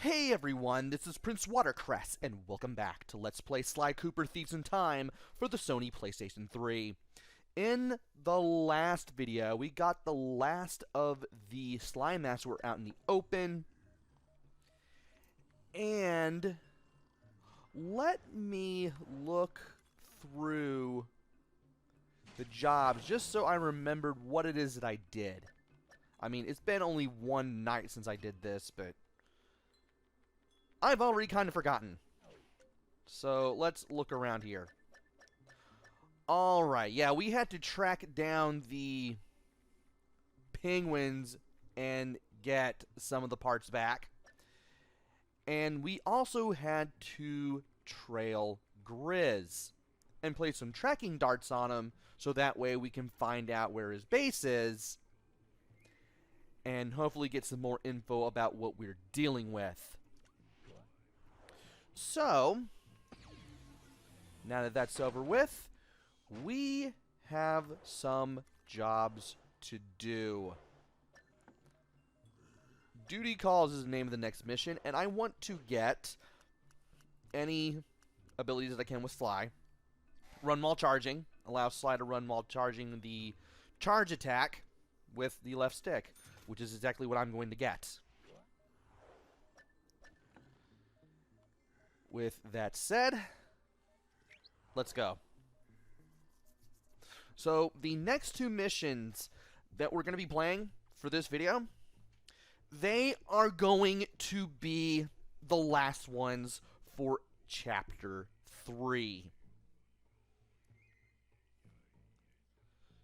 Hey everyone, this is PrinceWatercress, and welcome back to Let's Play Sly Cooper Thieves in Time for the Sony PlayStation 3. In the last video, we got the last of the slime masks were out in the open, and let me look through the jobs just so I remembered what it is that I did. I mean, it's been only one night since I did this, but I've already kind of forgotten. So, let's look around here. Alright, yeah, we had to track down the penguins and get some of the parts back. And we also had to trail Grizz and place some tracking darts on him so that way we can find out where his base is and hopefully get some more info about what we're dealing with. So, now that that's over with, we have some jobs to do. Duty Calls is the name of the next mission, and I want to get any abilities that I can with Sly. Run while charging. Allow Sly to run while charging the charge attack with the left stick, which is exactly what I'm going to get. With that said, let's go. So, the next two missions that we're going to be playing for this video, they are going to be the last ones for Chapter 3.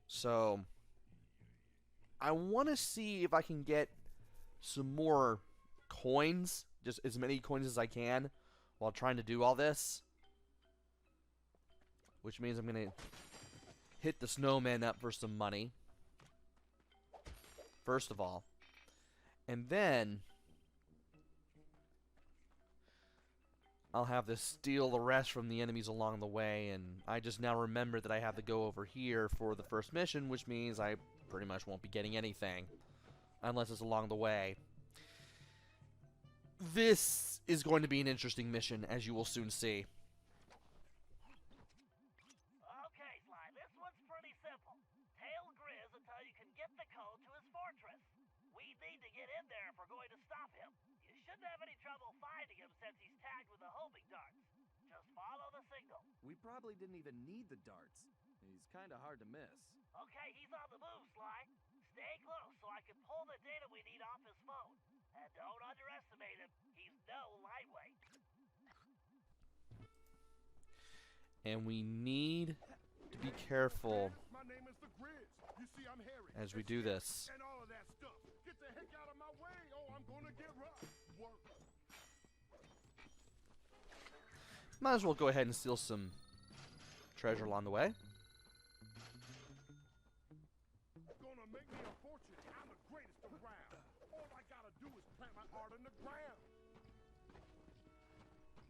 So, I want to see if I can get some more coins, just as many coins as I can, while trying to do all this. Which means I'm going to hit the snowman up for some money. First of all. And then I'll have to steal the rest from the enemies along the way. And I just now remember that I have to go over here for the first mission, which means I pretty much won't be getting anything. Unless it's along the way. This is going to be an interesting mission, as you will soon see. Okay, Sly, this one's pretty simple. Tail Grizz until you can get the code to his fortress. We need to get in there if we're going to stop him. You shouldn't have any trouble finding him since he's tagged with the homing darts. Just follow the signal. We probably didn't even need the darts. He's kind of hard to miss. Okay, he's on the move, Sly. Stay close so I can pull the data we need off his phone. And don't underestimate him. He's no lightweight. And we need to be careful My name is the Grizz. You see, I'm hairy. as we do this. And all of that stuff. Get the heck out of my way. Oh, I'm gonna get rough. Work. Might as well go ahead and steal some treasure along the way. Gonna make me a fortune. I'm the greatest around. All I gotta do is plant my art in the ground.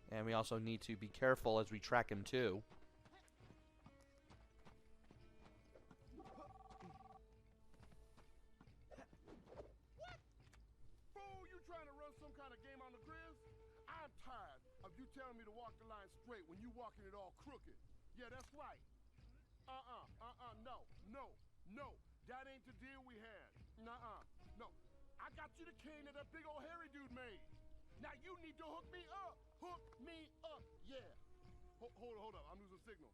And we also need to be careful as we track him too. Fool, you trying to run some kind of game on the Grizz? I'm tired of you telling me to walk the line straight when you walking it all crooked. Yeah, that's right. No. That ain't the deal we had. Nuh-uh. No. I got you the cane that big old hairy dude made. Now you need to hook me up. Hook me up. Yeah. Hold up. I'm losing signal.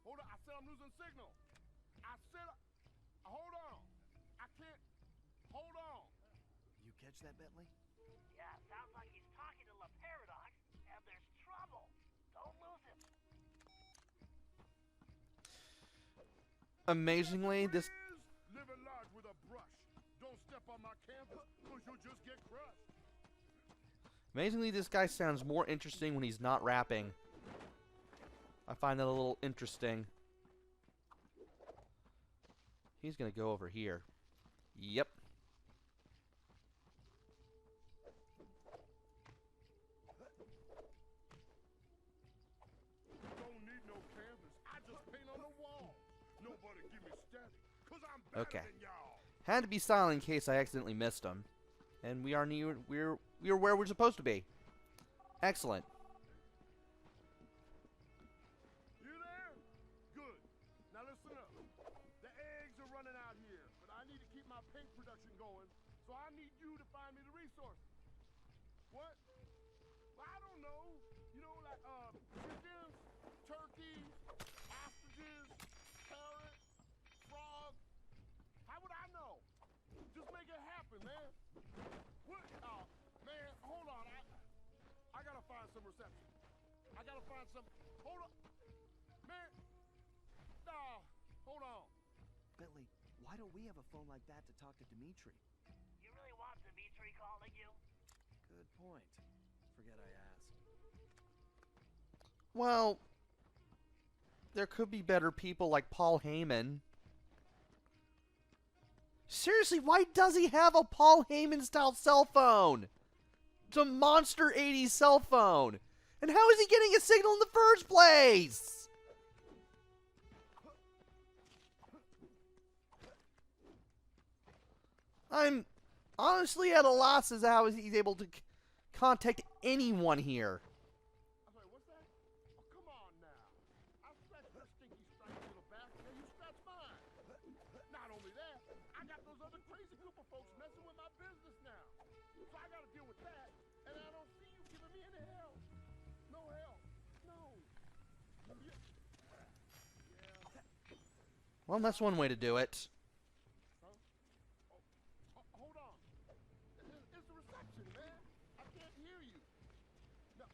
Hold on. I said I'm losing signal. Hold on. I can't. Hold on. You catch that, Bentley? Yeah, sounds like he's talking to La Paradox, and there's trouble. Don't lose him. Amazingly, this Grizz, living large with a brush. Don't step on my canvas, cause you'll just get crushed. guy sounds more interesting when he's not rapping. I find that a little interesting. He's gonna go over here. Yep. Don't need no canvas. I just paint on the wall. Nobody give me static, cause I'm better Okay. than y'all. Had to be silent in case I accidentally missed him. And we are where we're supposed to be. Excellent. You there? Good. Now listen up. The eggs are running out here, but I need to keep my paint production going, so I need you to find me the resources. What? Well, I don't know. You know, like chickens, turkeys, ostriches, parrots, frogs. How would I know? Just make it happen, man. What? Oh, man, hold on. I gotta find some reception. I gotta find some. Hold on. Man. No. Hold on. Bentley, why don't we have a phone like that to talk to Dimitri? You really want Dimitri calling you? Good point. Forget I asked. Well, there could be better people like Paul Heyman. Seriously, why does he have a Paul Heyman style cell phone? It's a monster 80s cell phone. And how is he getting a signal in the first place? I'm honestly at a loss as to how he's able to contact anyone here. I'm sorry, what's that? Oh, come on now. I scratched your stinky striped little bastard, and you scratched mine. Not only that, I got those other crazy group of folks messing with my business now. So I gotta deal with that, and I don't see you giving me any help. No help. No. Yeah. Well, that's one way to do it. Huh? Oh, hold on. It's the reception, man. I can't hear you. No,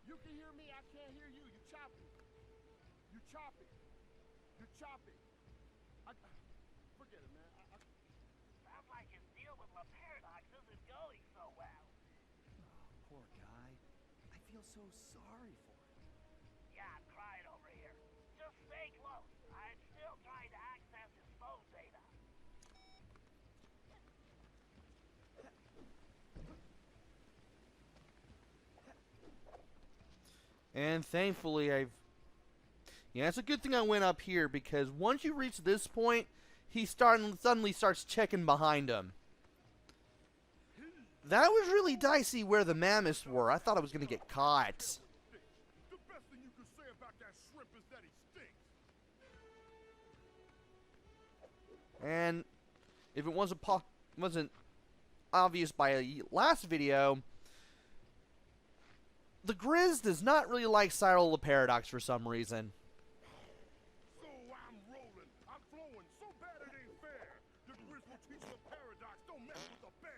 you can hear me. I can't hear you. You choppy. You choppy. You choppy. Forget it, man. Sounds like his deal with La Paradox isn't going so well. Poor guy. I feel so sorry for him. Yeah, I'm crying over here. Just stay close. I'm still trying to access his phone data. And thankfully, yeah, it's a good thing I went up here, because once you reach this point, he suddenly starts checking behind him. That was really dicey where the mammoths were. I thought I was going to get caught. The best thing you could say about that shrimp is that he stinks. And if it wasn't obvious by the last video, the Grizz does not really like Cyril the Paradox for some reason. So I'm rolling. I'm flowing so bad it ain't fair. The Grizz will teach the paradox. Don't mess with the bear.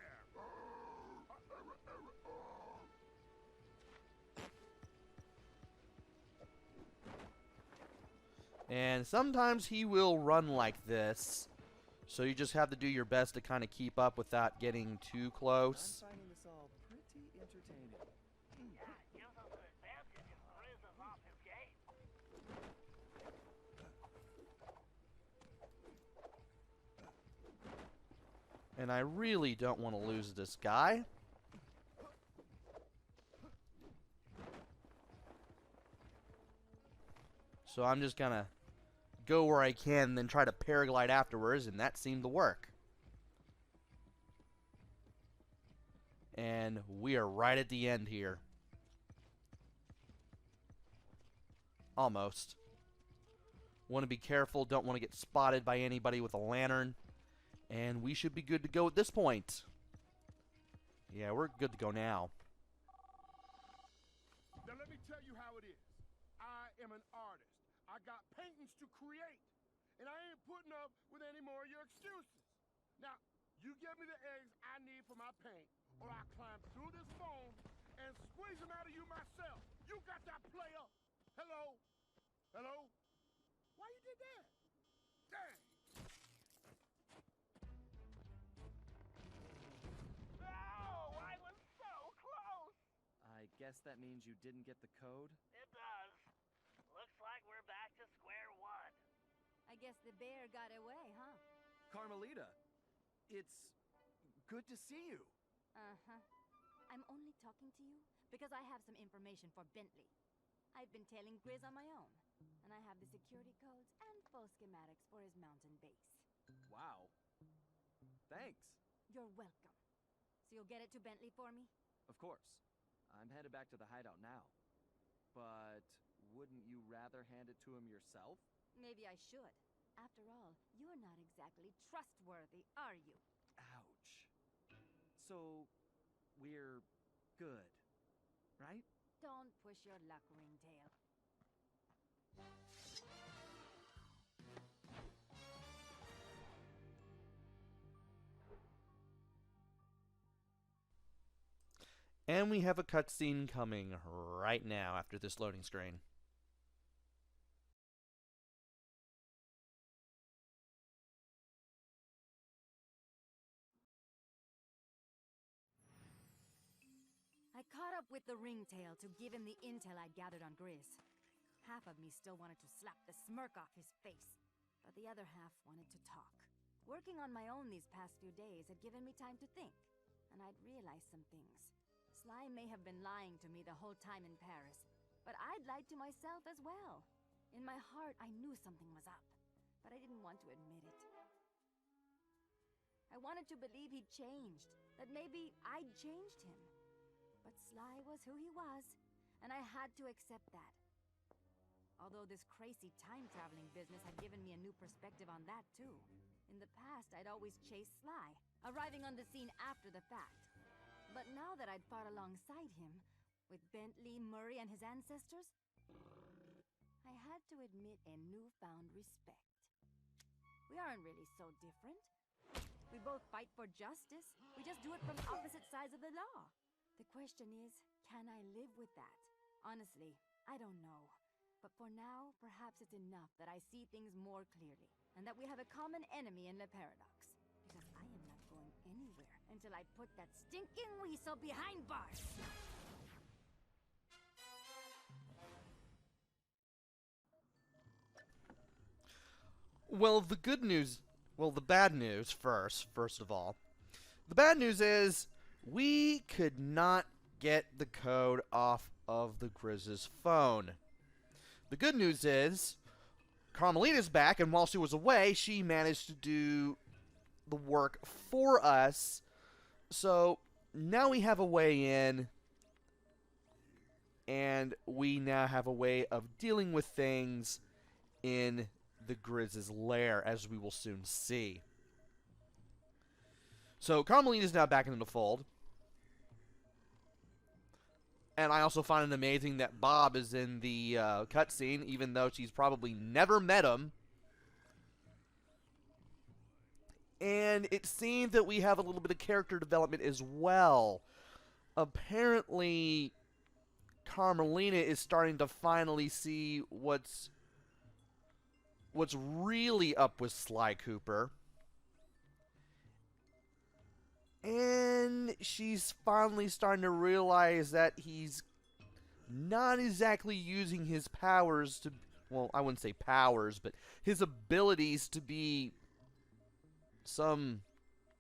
And sometimes he will run like this. So you just have to do your best to kind of keep up without getting too close. I'm finding this all pretty entertaining. Yeah, it gives us an advantage if Grizz is off his game. And I really don't want to lose this guy. So I'm just gonna go where I can, then try to paraglide afterwards, and that seemed to work. And we are right at the end here. Almost. Want to be careful, don't want to get spotted by anybody with a lantern. And we should be good to go at this point. Yeah, we're good to go now. Now let me tell you how it is. I am an artist. I got paintings to create. And I ain't putting up with any more of your excuses. Now, you give me the eggs I need for my paint, or I climb through this foam and squeeze them out of you myself. You got that, player? Hello? Hello? Why you did that? Dang! No, I was so close. I guess that means you didn't get the code? It does. Looks like we're back to square one. I guess the bear got away, huh? Carmelita, it's good to see you. Uh-huh. I'm only talking to you because I have some information for Bentley. I've been tailing Grizz on my own, and I have the security codes and full schematics for his mountain base. Wow. Thanks. You're welcome. you'll get it to Bentley for me? Of course. I'm headed back to the hideout now. But wouldn't you rather hand it to him yourself? Maybe I should. After all, you're not exactly trustworthy, are you? Ouch. So, we're good, right? Don't push your luck, Ringtail. And we have a cutscene coming right now after this loading screen. I caught up with the Ringtail to give him the intel I'd gathered on Grizz. Half of me still wanted to slap the smirk off his face, but the other half wanted to talk. Working on my own these past few days had given me time to think, and I'd realized some things. Sly may have been lying to me the whole time in Paris, but I'd lied to myself as well. In my heart, I knew something was up, but I didn't want to admit it. I wanted to believe he'd changed, that maybe I'd changed him. But Sly was who he was, and I had to accept that. Although this crazy time-traveling business had given me a new perspective on that, too. In the past, I'd always chased Sly, arriving on the scene after the fact. But now that I'd fought alongside him, with Bentley, Murray, and his ancestors, I had to admit a newfound respect. We aren't really so different. We both fight for justice. We just do it from opposite sides of the law. The question is, can I live with that? Honestly, I don't know. But for now, perhaps it's enough that I see things more clearly, and that we have a common enemy in the Paradox. Because I am not going anywhere until I put that stinking weasel behind bars! Well, the bad news first of all. The bad news is we could not get the code off of the Grizz's phone. The good news is Carmelita's back, and while she was away, she managed to do the work for us. So now we have a way in, and we now have a way of dealing with things in the Grizz's lair, as we will soon see. So Carmelita's now back into the fold. And I also find it amazing that Bob is in the cutscene, even though she's probably never met him. And it seems that we have a little bit of character development as well. Apparently, Carmelita is starting to finally see what's really up with Sly Cooper. And she's finally starting to realize that he's not exactly using his powers to... Well, I wouldn't say powers, but his abilities to be some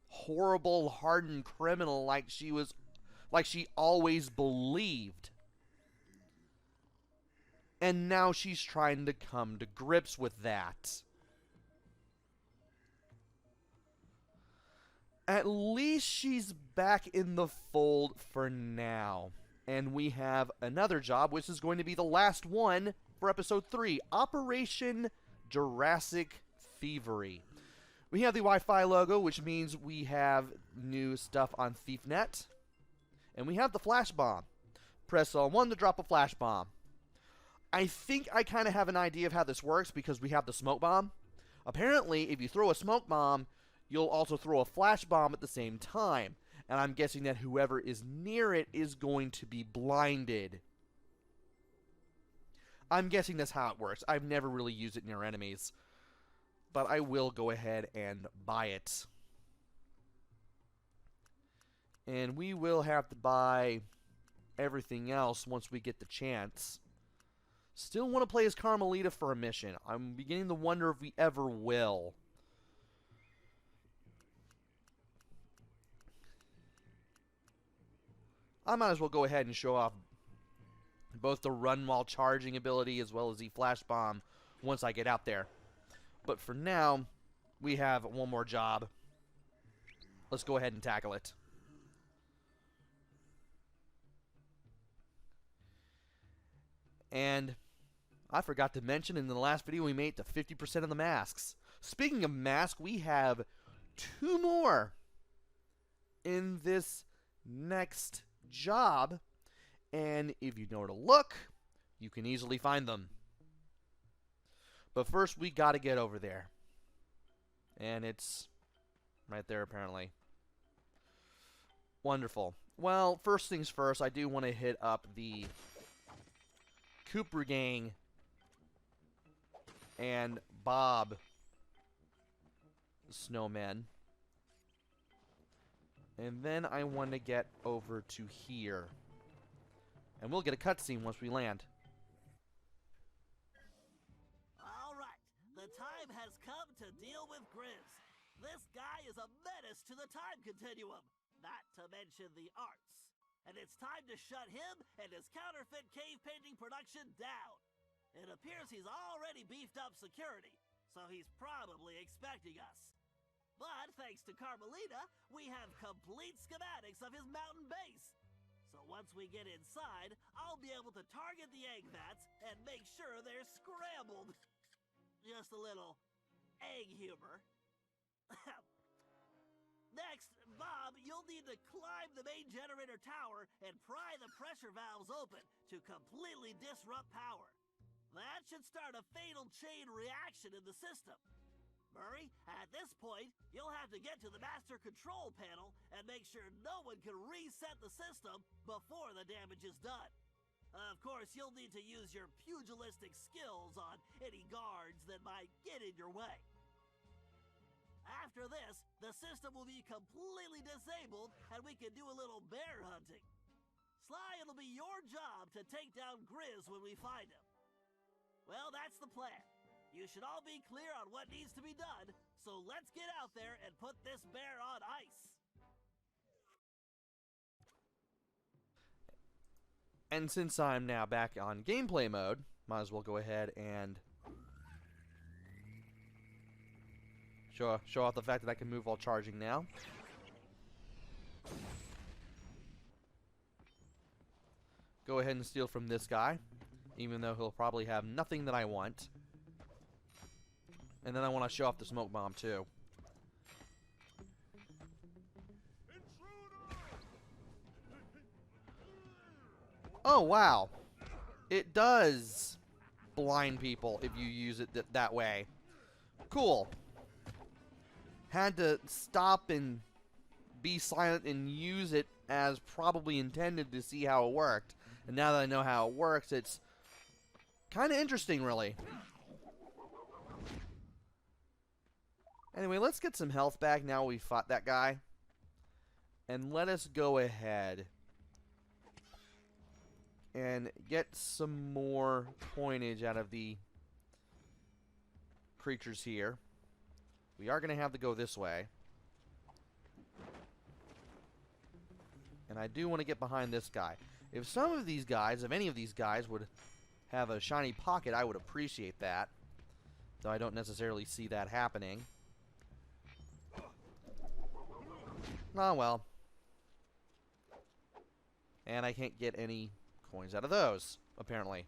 horrible, hardened criminal like she always believed. And now she's trying to come to grips with that. At least she's back in the fold for now. And we have another job, which is going to be the last one for Episode 3. Operation Jurassic Thievery. We have the Wi-Fi logo, which means we have new stuff on ThiefNet. And we have the flash bomb. Press L1 to drop a flash bomb. I think I kind of have an idea of how this works because we have the smoke bomb. Apparently, if you throw a smoke bomb, you'll also throw a flash bomb at the same time. And I'm guessing that whoever is near it is going to be blinded. I'm guessing that's how it works. I've never really used it near enemies. But I will go ahead and buy it. And we will have to buy everything else once we get the chance. Still want to play as Carmelita for a mission. I'm beginning to wonder if we ever will. I might as well go ahead and show off both the run while charging ability as well as the flash bomb once I get out there. But for now, we have one more job. Let's go ahead and tackle it. And I forgot to mention in the last video we made it to 50% of the masks. Speaking of masks, we have 2 more in this next job. And if you know where to look, you can easily find them. But first, we got to get over there. And it's right there, apparently. Wonderful. Well, first things first, I do want to hit up the Cooper Gang and Bob Snowmen. And then I want to get over to here. And we'll get a cutscene once we land. Alright, the time has come to deal with Grizz. This guy is a menace to the time continuum, not to mention the arts. And it's time to shut him and his counterfeit cave painting production down. It appears he's already beefed up security, so he's probably expecting us. But thanks to Carmelita, we have complete schematics of his mountain base. So once we get inside, I'll be able to target the egg vats and make sure they're scrambled. Just a little egg humor. Next, Bob, you'll need to climb the main generator tower and pry the pressure valves open to completely disrupt power. That should start a fatal chain reaction in the system. Murray, at this point, you'll have to get to the master control panel and make sure no one can reset the system before the damage is done. Of course, you'll need to use your pugilistic skills on any guards that might get in your way. After this, the system will be completely disabled and we can do a little bear hunting. Sly, it'll be your job to take down Grizz when we find him. Well, that's the plan. You should all be clear on what needs to be done, so let's get out there and put this bear on ice. And since I'm now back on gameplay mode, might as well go ahead and show off the fact that I can move while charging now. Go ahead and steal from this guy, even though he'll probably have nothing that I want. And then I want to show off the smoke bomb too. Oh wow, it does blind people if you use it that way. Cool. Had to stop and be silent and use it as probably intended to see how it worked. And now that I know how it works, it's kind of interesting, really. Anyway, let's get some health back now we fought that guy. And let us go ahead and get some more coinage out of the creatures here. We are going to have to go this way. And I do want to get behind this guy. If some of these guys, if any of these guys would have a shiny pocket, I would appreciate that. Though I don't necessarily see that happening. Oh well. And I can't get any coins out of those, apparently.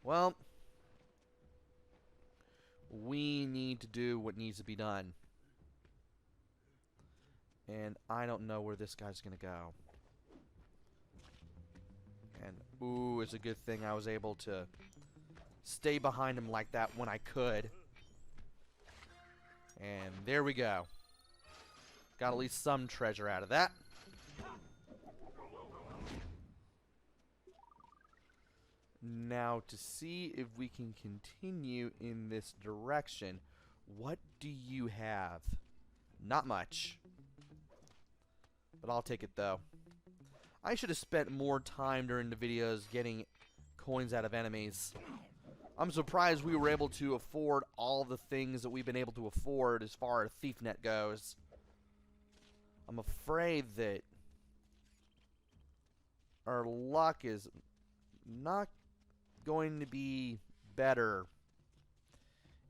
Well, we need to do what needs to be done. And I don't know where this guy's gonna go. And, ooh, it's a good thing I was able to stay behind him like that when I could. And there we go. Got at least some treasure out of that. Now, to see if we can continue in this direction, what do you have? Not much. But I'll take it, though. I should have spent more time during the videos getting coins out of enemies. I'm surprised we were able to afford all the things that we've been able to afford as far as ThiefNet goes. I'm afraid that our luck is not going to be better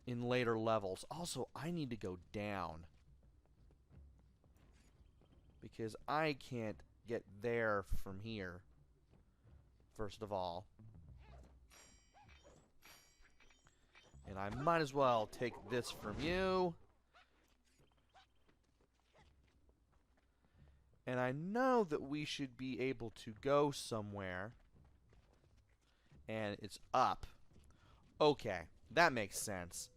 in later levels. Also, I need to go down because I can't get there from here, first of all. And I might as well take this from you. And I know that we should be able to go somewhere. And it's up. Okay, that makes sense.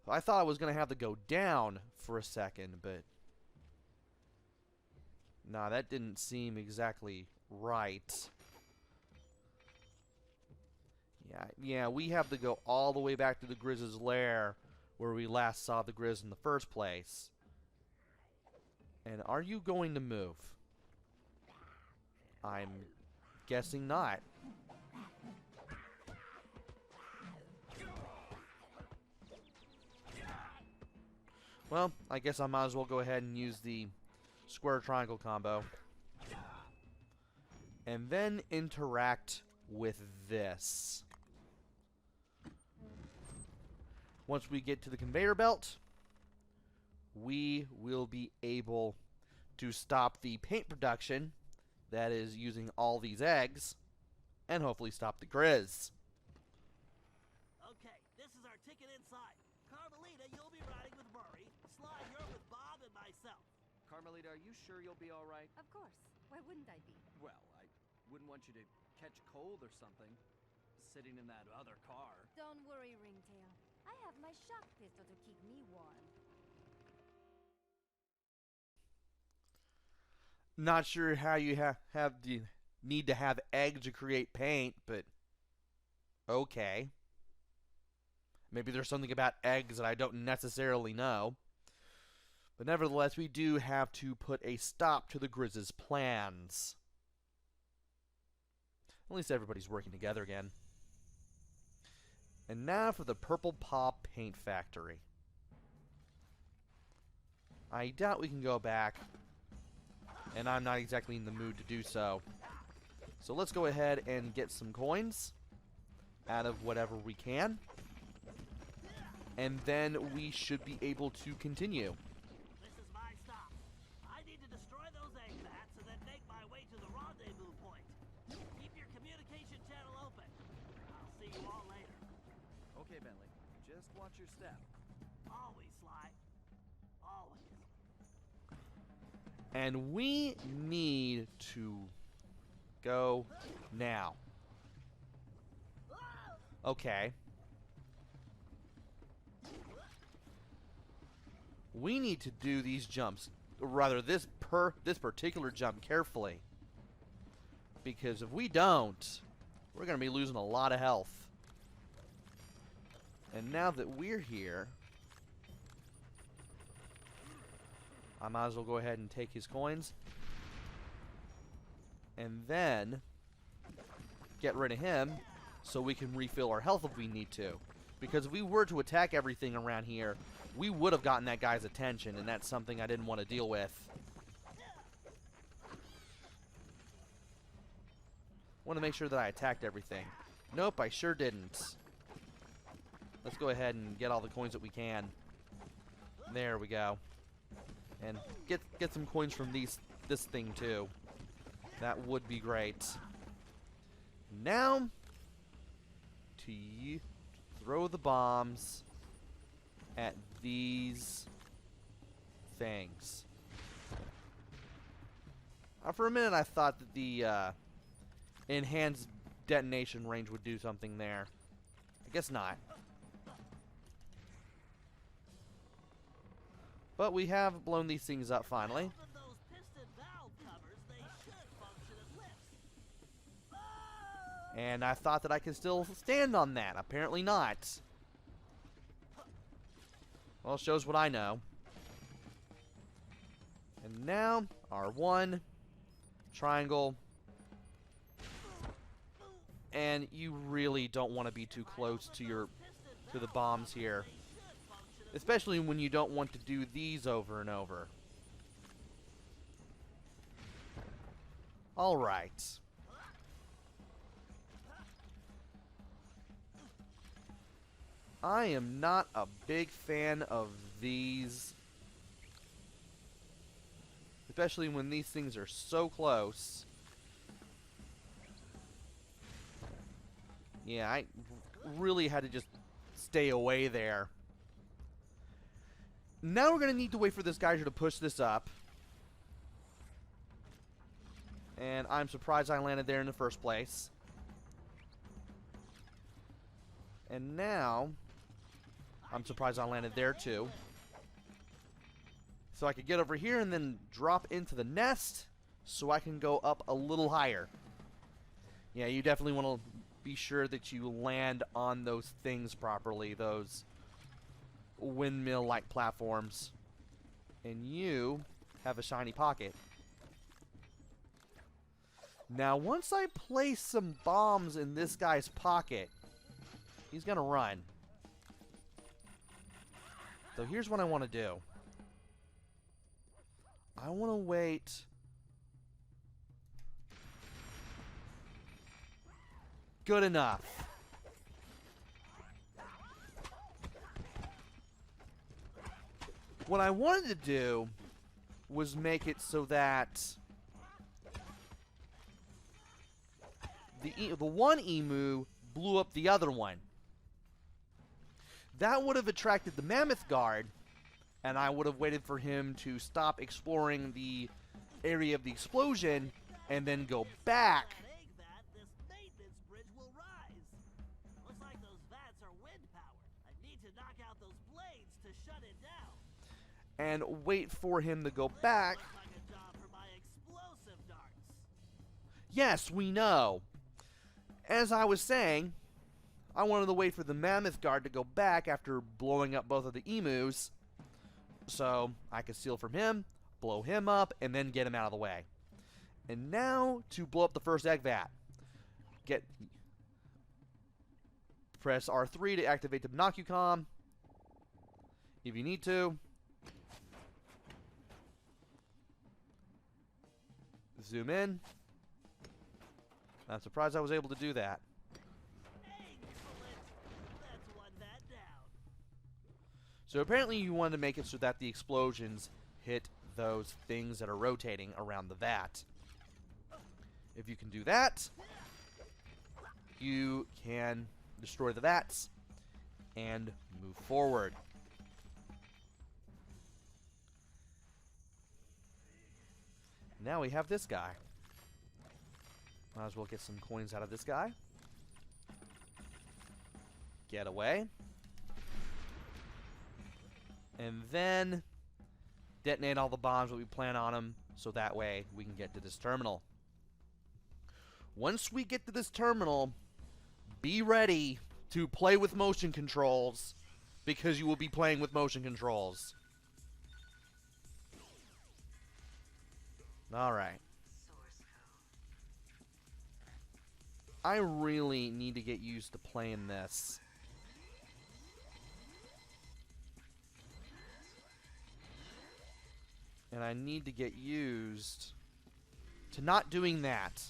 I thought I was going to have to go down for a second, but... nah, that didn't seem exactly right. Yeah, we have to go all the way back to the Grizz's lair where we last saw the Grizz in the first place. And are you going to move? I'm guessing not. Well, I guess I might as well go ahead and use the square triangle combo. And then interact with this. Once we get to the conveyor belt, we will be able to stop the paint production that is using all these eggs, and hopefully stop the Grizz. Okay, this is our ticket inside. Carmelita, you'll be riding with Murray. Sly, you're with Bob and myself. Carmelita, are you sure you'll be all right? Of course. Why wouldn't I be? Well, I wouldn't want you to catch cold or something, sitting in that other car. Don't worry, Ringtail. I have my shock pistol to keep me warm. Not sure how you need to have eggs to create paint, but okay. Maybe there's something about eggs that I don't necessarily know. But nevertheless, we do have to put a stop to the Grizz's plans. At least everybody's working together again. And now for the Purple Paw Paint Factory. I doubt we can go back, and I'm not exactly in the mood to do so. So let's go ahead and get some coins out of whatever we can. And then we should be able to continue. This is my stop. I need to destroy those egg bats and then make my way to the rendezvous point. Keep your communication channel open. I'll see you all later. Okay, Bentley. Just watch your step. Always, Sly. Always. And we need to go now. Okay. We need to do these jumps, or rather this particular jump carefully. Because if we don't, we're going to be losing a lot of health. And now that we're here, I might as well go ahead and take his coins. And then get rid of him so we can refill our health if we need to. Because if we were to attack everything around here, we would have gotten that guy's attention, and that's something I didn't want to deal with. Want to make sure that I attacked everything. Nope, I sure didn't. Let's go ahead and get all the coins that we can. There we go. And get some coins from this thing too. That would be great. Now to throw the bombs at these things. For a minute I thought that the enhanced detonation range would do something there. I guess not. But we have blown these things up finally. Open those piston valve covers. They should function as lifts. And I thought that I could still stand on that. Apparently not. Well, it shows what I know. And now, R1, triangle. And you really don't want to be too close to the bombs here. Especially when you don't want to do these over and over. Alright. I am not a big fan of these. Especially when these things are so close. Yeah, I really had to just stay away there. Now we're going to need to wait for this geyser to push this up. And I'm surprised I landed there in the first place. And now, I'm surprised I landed there too. So I could get over here and then drop into the nest so I can go up a little higher. Yeah, you definitely want to be sure that you land on those things properly, those windmill-like platforms. And you have a shiny pocket. Now, once I place some bombs in this guy's pocket, he's going to run. So here's what I want to do. I want to wait. Good enough. What I wanted to do was make it so that the one emu blew up the other one. That would have attracted the mammoth guard, and I would have waited for him to stop exploring the area of the explosion and then go back. This maintenance bridge will rise. Looks like those vats are wind powered. I need to knock out those blades to shut it down. And wait for him to go back. Looks like a job for my explosive darts. Yes, we know. As I was saying, I wanted to wait for the mammoth guard to go back after blowing up both of the emus, so I could steal from him, blow him up, and then get him out of the way. And now to blow up the first egg vat. Press R3 to activate the Binocucom if you need to. Zoom in. I'm surprised I was able to do that. Excellent. That's one vat down. So apparently you wanted to make it so that the explosions hit those things that are rotating around the vat. If you can do that, you can destroy the vats and move forward. Now we have this guy. Might as well get some coins out of this guy. Get away. And then detonate all the bombs that we plan on him, so that way we can get to this terminal. Once we get to this terminal, be ready to play with motion controls, because you will be playing with motion controls. Alright. I really need to get used to playing this. And I need to get used to not doing that.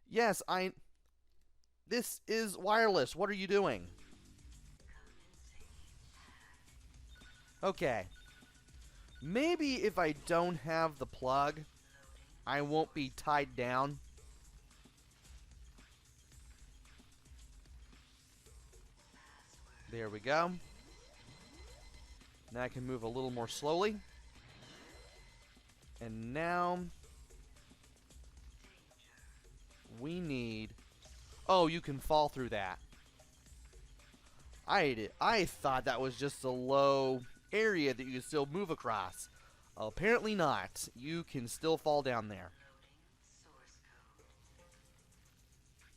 Yes, this is wireless. What are you doing? Okay. Maybe if I don't have the plug, I won't be tied down. There we go. Now I can move a little more slowly. And now we need... Oh, you can fall through that. I thought that was just a low area that you could still move across. Apparently not. You can still fall down there.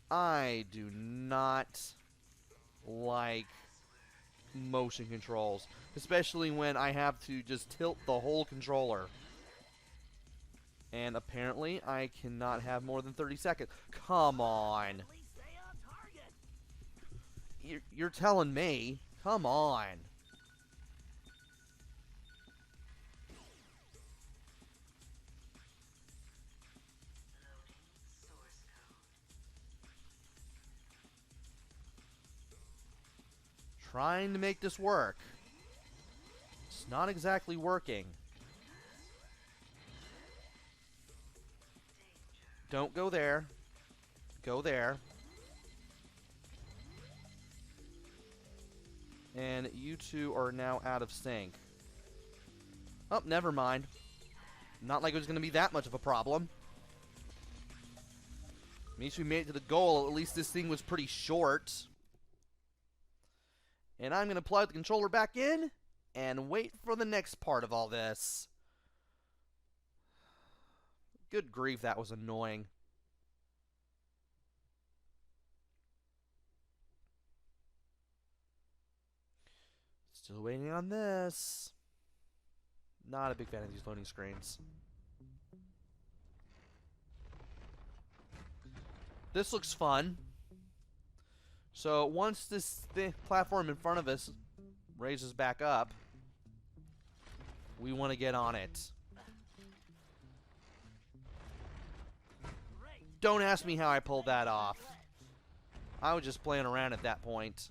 I do not like motion controls, especially when I have to just tilt the whole controller. And apparently I cannot have more than 30 seconds. Come on. At least stay on target. You're telling me. Come on. Trying to make this work. It's not exactly working. Don't go there. Go there. And you two are now out of sync. Oh, never mind. Not like it was going to be that much of a problem. At least we made it to the goal. At least this thing was pretty short. And I'm going to plug the controller back in and wait for the next part of all this. Good grief, that was annoying. Still waiting on this. Not a big fan of these loading screens. This looks fun. So once this platform in front of us raises back up, we want to get on it. Don't ask me how I pulled that off. I was just playing around at that point.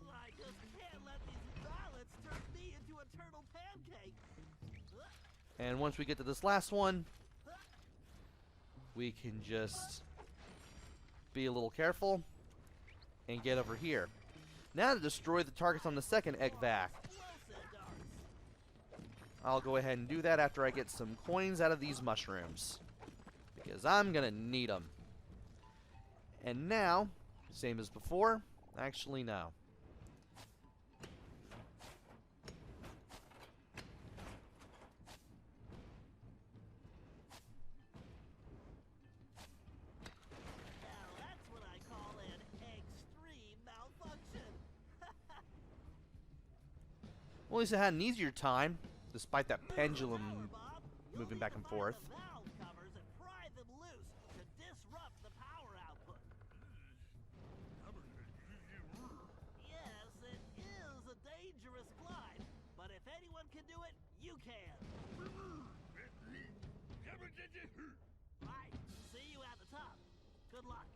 I just can't let these violets turn me into a turtle pancake. And once we get to this last one, we can just be a little careful and get over here. Now to destroy the targets on the second egg vac. I'll go ahead and do that after I get some coins out of these mushrooms, because I'm gonna need them. And now, same as before, actually no. Now that's what I call an extreme malfunction. Well, at least I had an easier time, despite that pendulum moving back and forth. The valve covers and pry them loose to disrupt the power output. Yes, it is a dangerous climb, but if anyone can do it, you can. Right, see you at the top. Good luck.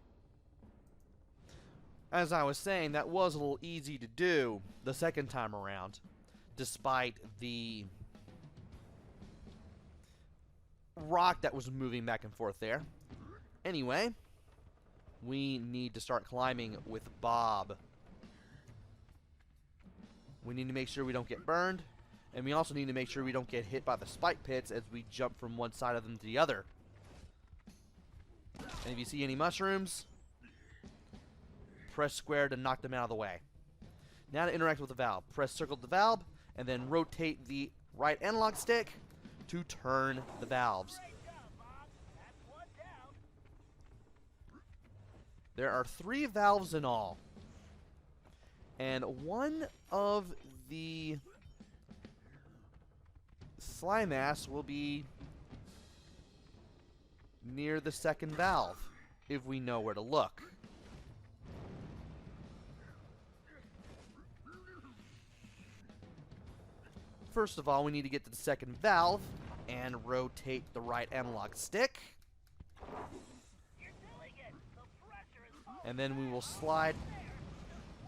As I was saying, that was a little easy to do the second time around, despite the rock that was moving back and forth there. Anyway, we need to start climbing with Bob. We need to make sure we don't get burned, and we also need to make sure we don't get hit by the spike pits as we jump from one side of them to the other. And if you see any mushrooms, press square to knock them out of the way. Now to interact with the valve. Press circle to the valve, and then rotate the right analog stick to turn the valves. Great job, Bob. That's one down. There are 3 valves in all. And one of the slime mass will be near the second valve, if we know where to look. First of all, we need to get to the second valve and rotate the right analog stick. You're doing it. The pressure is falling. And then we will slide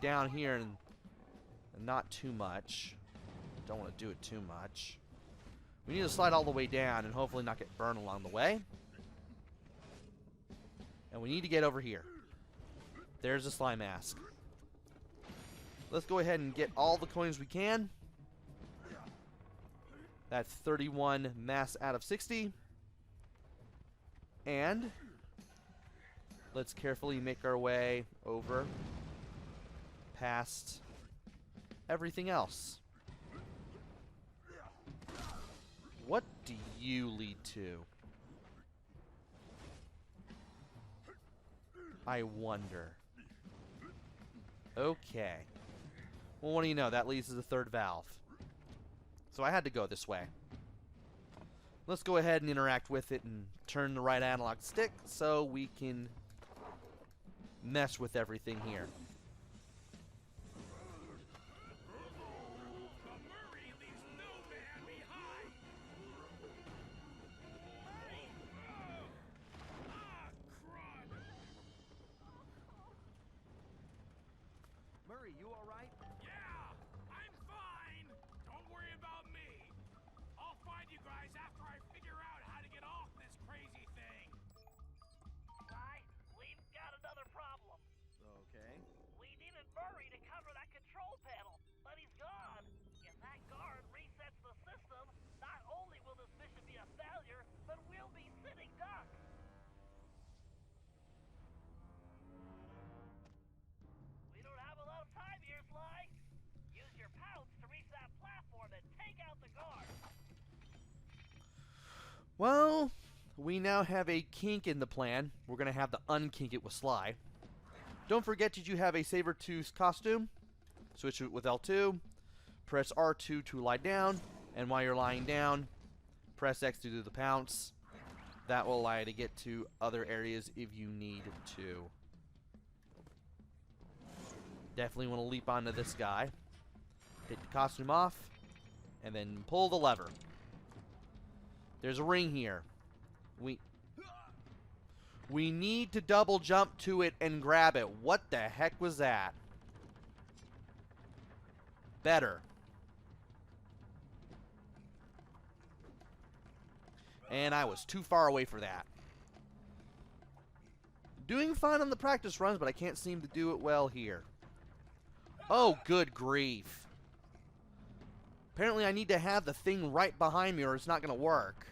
down here and not too much. Don't want to do it too much. We need to slide all the way down and hopefully not get burned along the way. And we need to get over here. There's the slime mask. Let's go ahead and get all the coins we can. That's 31 mass out of 60. And let's carefully make our way over past everything else. What do you lead to? I wonder. Okay. Well, what do you know? That leads to the third valve. So I had to go this way. Let's go ahead and interact with it and turn the right analog stick so we can mess with everything here. Murray, you alright? Yeah, I'm fine. Don't worry about me. I'll find you guys after I figure out how to get off this crazy thing. Right, we've got another problem. Okay. Sly? Use your pouch to reach that platform and take out the guard. Well, we now have a kink in the plan. We're going to have to unkink it with Sly. Don't forget, did you have a Sabertooth costume? Switch it with L2. Press R2 to lie down. And while you're lying down, press X to do the pounce. That will allow you to get to other areas if you need to. Definitely want to leap onto this guy. Take the costume off. And then pull the lever. There's a ring here. We need to double jump to it and grab it. What the heck was that? Better. And I was too far away for that. Doing fine on the practice runs, but I can't seem to do it well here. Oh, good grief. Apparently I need to have the thing right behind me or it's not going to work.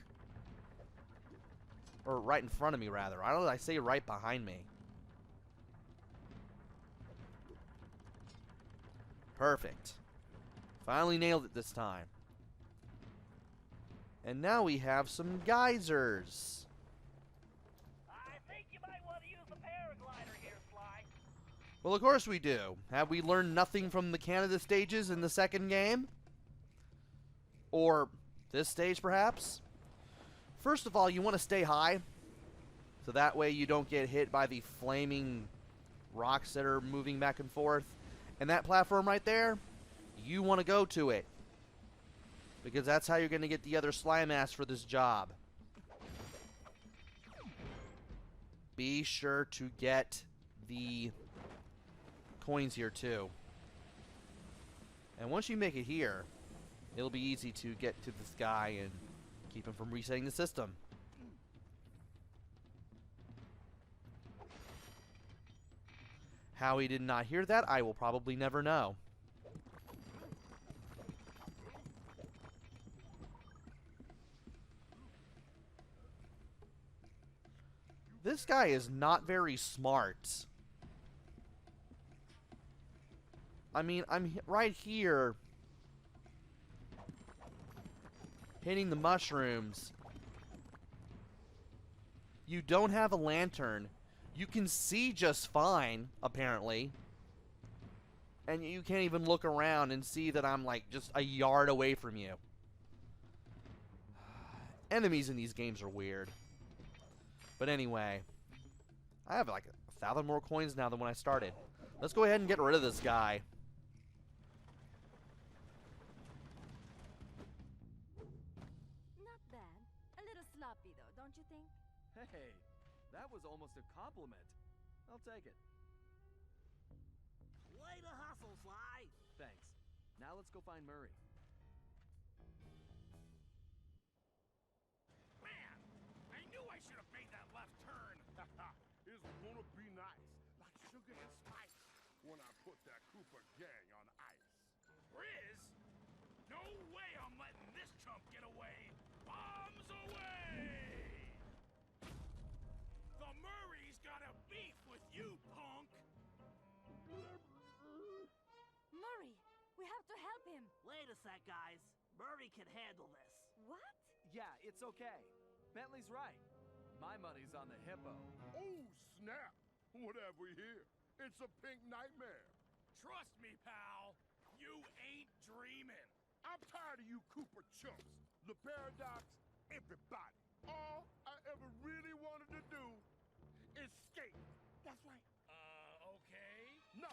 Or right in front of me, rather. I don't know. I say right behind me. Perfect. Finally nailed it this time. And now we have some geysers. I think you might want to use the paraglider here, Sly. Well, of course we do. Have we learned nothing from the Canada stages in the second game? Or this stage, perhaps? First of all, you want to stay high, so that way you don't get hit by the flaming rocks that are moving back and forth. And that platform right there, you want to go to it, because that's how you're going to get the other slime ass for this job. Be sure to get the coins here too. And once you make it here, it'll be easy to get to this guy and keep him from resetting the system. How he did not hear that, I will probably never know. This guy is not very smart. I mean, I'm right here hitting the mushrooms. You don't have a lantern. You can see just fine, apparently. And you can't even look around and see that I'm like just a yard away from you. Enemies in these games are weird. But anyway, I have like 1,000 more coins now than when I started. Let's go ahead and get rid of this guy. Not bad. A little sloppy, though, don't you think? Hey, that was almost a compliment. I'll take it. Way to hustle, Sly. Thanks. Now let's go find Murray. Man, I knew I should have made that left turn. It's gonna be nice, like sugar and spice, when I put that Cooper gang on ice. Grizz? No way I'm letting this chump get away! Bombs away! The Murray's got a beef with you, punk! Murray, we have to help him. Wait a sec, guys. Murray can handle this. What? Yeah, it's okay. Bentley's right. My money's on the hippo. Oh, snap! What have we here? It's a pink nightmare. Trust me, pal. You ain't dreaming. I'm tired of you Cooper chumps. The paradox, everybody. All I ever really wanted to do is skate. That's right. Okay? No.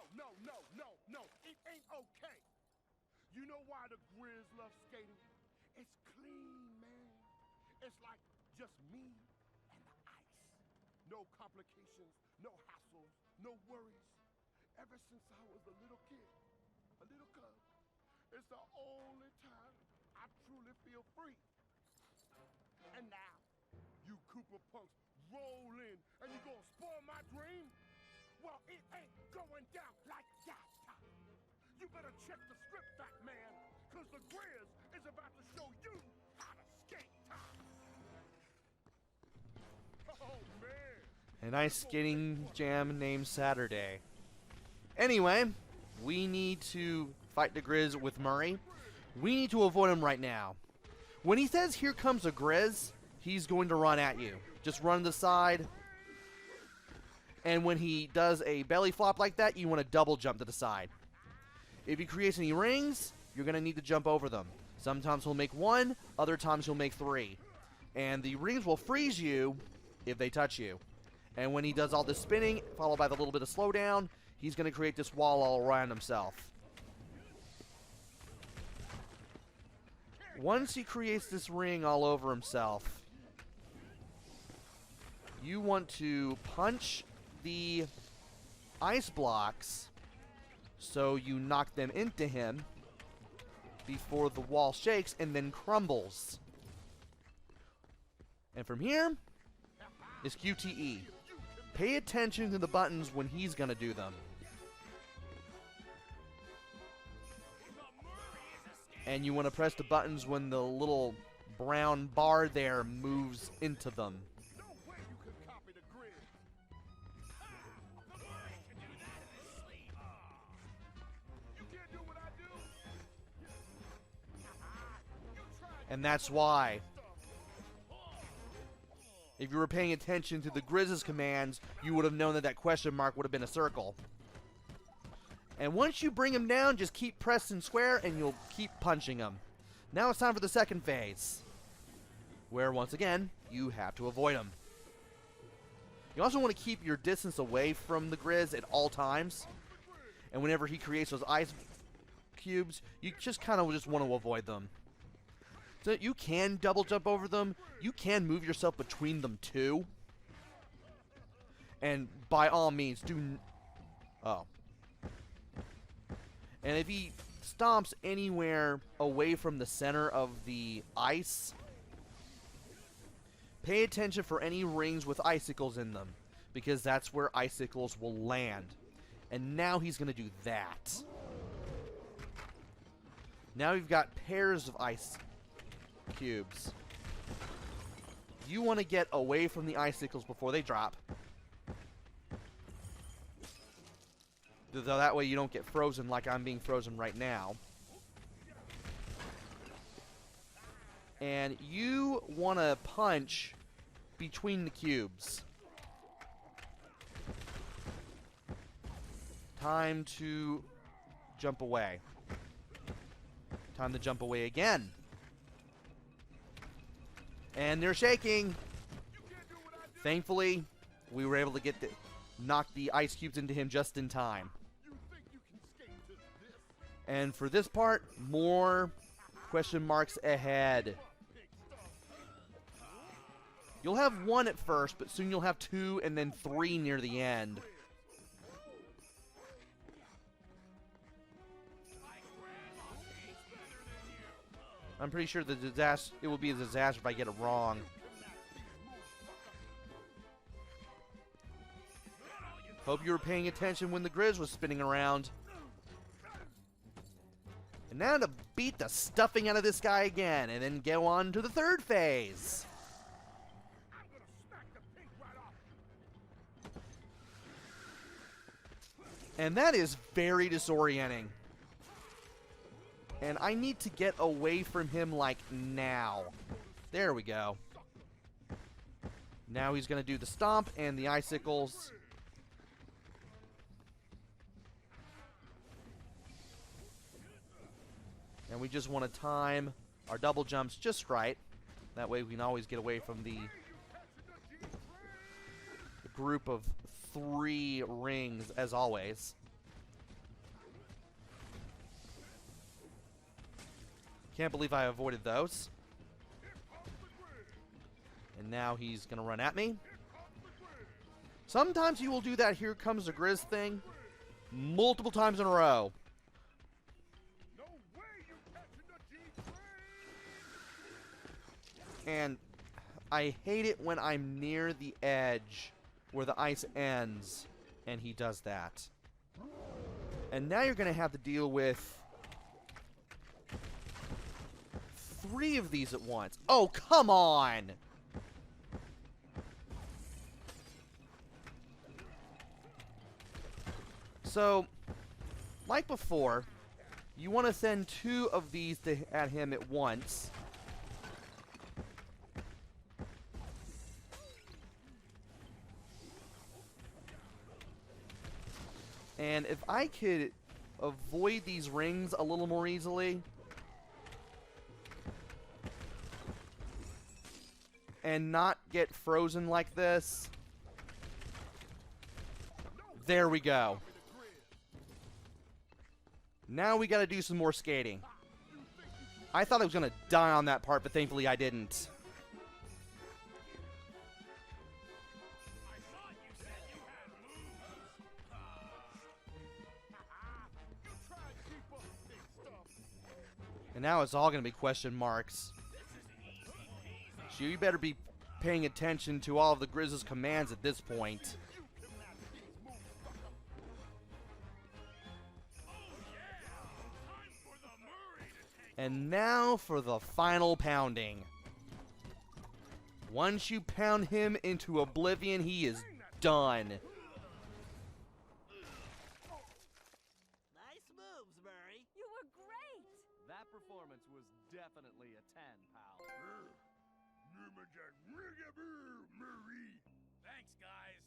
It ain't okay. You know why the Grizz love skating? It's clean, man. It's like just me and the ice. No complications, no hassles, no worries. Ever since I was a little kid, a little cub, it's the only time I truly feel free. And now, you Cooper punks roll in and you gonna spoil my dream? Well, it ain't going down like that. You better check the script back, man, cause the Grizz is about to show you how to skate. Oh, man. A nice skating jam named Saturday. Anyway, We need to fight the Grizz with Murray. We need to avoid him right now. When he says, "Here comes a Grizz," he's going to run at you. Just run to the side. And when he does a belly flop like that, you want to double jump to the side. If he creates any rings, you're going to need to jump over them. Sometimes he'll make 1, other times he'll make 3. And the rings will freeze you if they touch you. And when he does all this spinning, followed by the little bit of slowdown, he's going to create this wall all around himself. Once he creates this ring all over himself, you want to punch the ice blocks so you knock them into him before the wall shakes and then crumbles. And from here is QTE. Pay attention to the buttons when he's going to do them. And you want to press the buttons when the little brown bar there moves into them. No way you could copy the Grizz. You can't do what I do. And that's why, if you were paying attention to the Grizz's commands, you would have known that that question mark would have been a circle. And once you bring him down, just keep pressing square and you'll keep punching him. Now it's time for the second phase, where once again, you have to avoid him. You also want to keep your distance away from the Grizz at all times. And whenever he creates those ice cubes, you just kind of just want to avoid them. So you can double jump over them. You can move yourself between them too. And by all means, oh. And if he stomps anywhere away from the center of the ice, pay attention for any rings with icicles in them, because that's where icicles will land. And now he's going to do that. Now you've got pairs of ice cubes. You want to get away from the icicles before they drop. Though that way you don't get frozen like I'm being frozen right now. And you want to punch between the cubes. Time to jump away. Time to jump away again. And they're shaking. Thankfully, we were able to knock the ice cubes into him just in time. And for this part, more question marks ahead. You'll have 1 at first, but soon you'll have 2 and then 3 near the end. I'm pretty sure it will be a disaster if I get it wrong. Hope you were paying attention when the Grizz was spinning around. And now to beat the stuffing out of this guy again, and then go on to the third phase. And that is very disorienting. And I need to get away from him like now. There we go. Now he's going to do the stomp and the icicles. And we just want to time our double jumps just right. That way we can always get away from the group of 3 rings as always. Can't believe I avoided those. And now he's going to run at me. Sometimes you will do that "here comes the Grizz" thing multiple times in a row. And I hate it when I'm near the edge where the ice ends and he does that. And now you're going to have to deal with 3 of these at once. Oh, come on! So, like before, you want to send 2 of these at him at once. And if I could avoid these rings a little more easily, and not get frozen like this. There we go. Now we gotta do some more skating. I thought I was gonna die on that part, but thankfully I didn't. I thought you said you had moves. And now it's all gonna be question marks. So you better be paying attention to all of the Grizz's commands at this point. And now for the final pounding. Once you pound him into oblivion, he is done. Nice moves, Murray. You were great! That performance was definitely a 10, pal. Thanks, guys.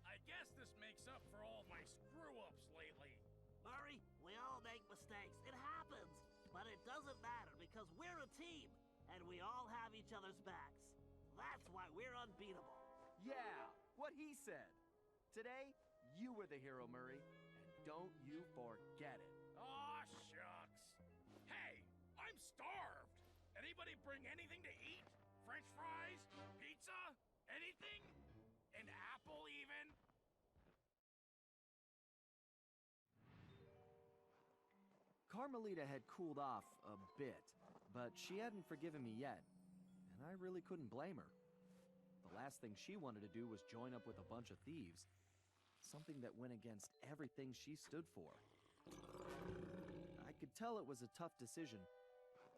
I guess this makes up for all my screw-ups lately. Murray, we all make mistakes. It happens. But it doesn't matter because we're a team and we all have each other's backs. That's why we're unbeatable. Yeah, what he said. Today, you were the hero, Murray, and don't you forget it. Aw, shucks. Hey, I'm starved. Anybody bring anything to eat? French fries? Pizza? Anything? An apple, even? Carmelita had cooled off a bit, but she hadn't forgiven me yet, and I really couldn't blame her. The last thing she wanted to do was join up with a bunch of thieves, something that went against everything she stood for. I could tell it was a tough decision,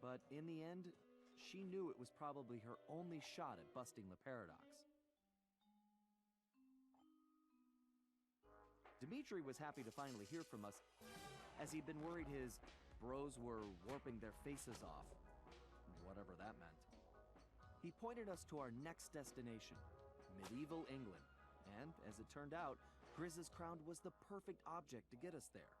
but in the end, she knew it was probably her only shot at busting the paradox. Dimitri was happy to finally hear from us, as he'd been worried his bros were warping their faces off, whatever that meant. He pointed us to our next destination, medieval England, and as it turned out, Grizz's crown was the perfect object to get us there.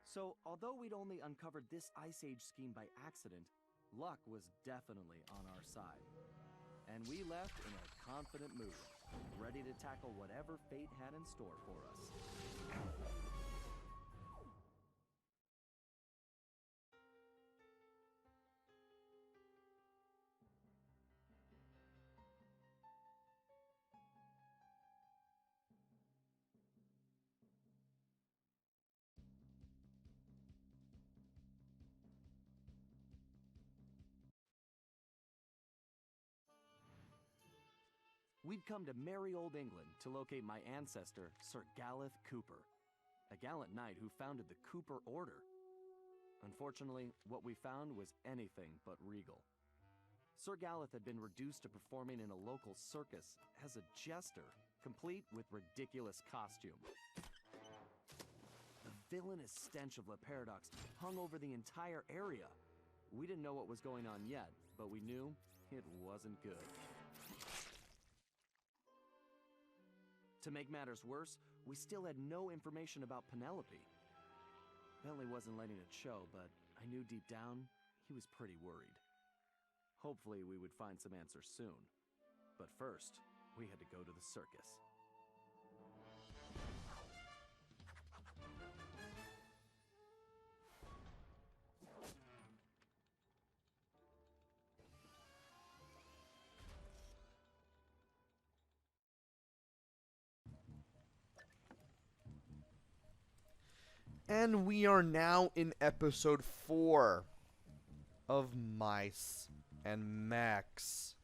So, although we'd only uncovered this Ice Age scheme by accident, luck was definitely on our side. And we left in a confident mood, ready to tackle whatever fate had in store for us. We'd come to merry old England to locate my ancestor, Sir Galeth Cooper, a gallant knight who founded the Cooper Order. Unfortunately, what we found was anything but regal. Sir Galeth had been reduced to performing in a local circus as a jester, complete with ridiculous costume. The villainous stench of Le Paradox hung over the entire area. We didn't know what was going on yet, but we knew it wasn't good. To make matters worse, we still had no information about Penelope. Bentley wasn't letting it show, but I knew deep down he was pretty worried. Hopefully we would find some answers soon. But first, we had to go to the circus. And we are now in episode 4 of Mice and Max.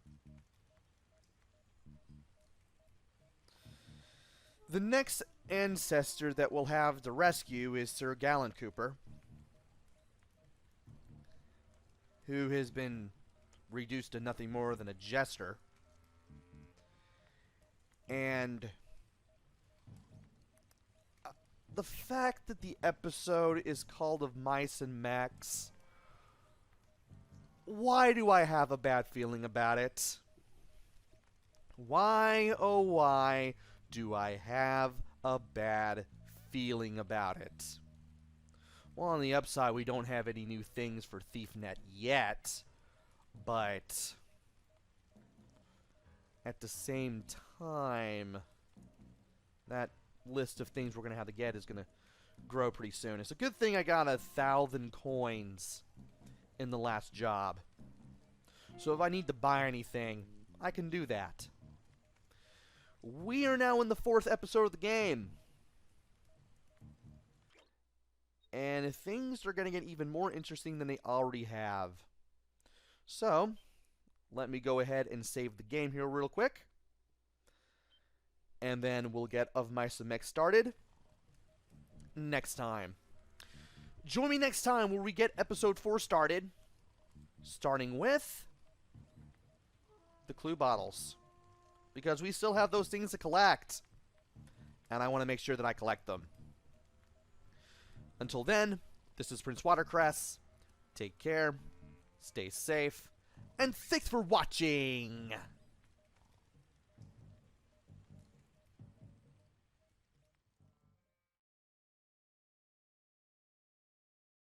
The next ancestor that we'll have to rescue is Sir Gallant Cooper, who has been reduced to nothing more than a jester. And the fact that the episode is called Of Mice and Mechs, why do I have a bad feeling about it? Why, oh why, do I have a bad feeling about it? Well, on the upside, we don't have any new things for ThiefNet yet, but at the same time, that list of things we're going to have to get is going to grow pretty soon. It's a good thing I got 1,000 coins in the last job. So if I need to buy anything, I can do that. We are now in the 4th episode of the game. And things are going to get even more interesting than they already have. So, let me go ahead and save the game here real quick. And then we'll get Of Mice and Mechs started next time. Join me next time where we get episode 4 started. Starting with the clue bottles. Because we still have those things to collect. And I want to make sure that I collect them. Until then, this is PrinceWatercress. Take care, stay safe, and thanks for watching!